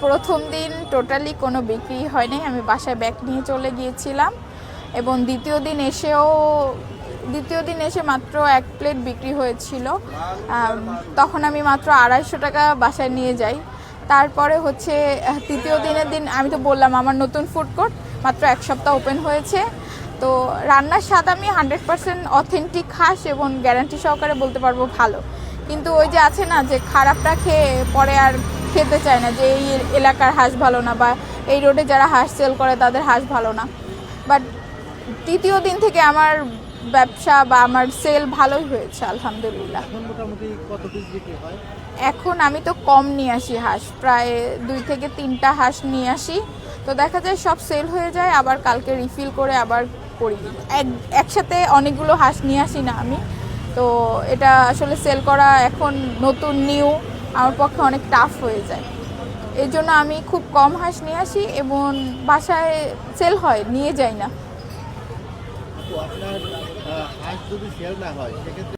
প্রথম দিন টোটালি কোনো বিক্রি হয়নি, আমি বাসায় ব্যাগ নিয়ে চলে গিয়েছিলাম এবং দ্বিতীয় দিন এসে মাত্র 1 প্লেট বিক্রি হয়েছিল। তখন আমি মাত্র 250 টাকা বাসায় নিয়ে যাই। তারপরে হচ্ছে তৃতীয় দিনের দিন আমি তো বললাম আমার নতুন ফুড কোর্ট মাত্র 1 সপ্তাহ ওপেন হয়েছে। তো রান্নার স্বাদ আমি 100% অথেন্টিক হাঁস এবং গ্যারান্টি সহকারে বলতে পারবো ভালো। কিন্তু ওই যে আছে না যে খারাপটা খেয়ে পরে আর খেতে চায় না, যে এই এলাকার হাঁস ভালো না বা এই রোডে যারা হাঁস সেল করে তাদের হাঁস ভালো না। বাট তৃতীয় দিন থেকে আমার ব্যবসা বা আমার সেল ভালোই হয়েছে আলহামদুলিল্লাহ। এখন মোটামুটি কত পিস বিক্রি হয়? এখন আমি তো কম নিয়ে আসি হাঁস, প্রায় 2 থেকে 3টা হাঁস নিয়ে আসি। তো দেখা যায় সব সেল হয়ে যায়, আবার কালকে রিফিল করে আবার করি। একসাথে অনেকগুলো হাঁস নিয়ে আসি না আমি। তো এটা আসলে সেল করা এখন নতুন নিউ আমার পক্ষে অনেক টাফ হয়ে যায়। এই জন্য আমি খুব কম হাঁস নিয়ে আসি এবং বাসায় সেল হয়, নিয়ে যাই না। আপনার হাঁস যদি সেল না হয় সেক্ষেত্রে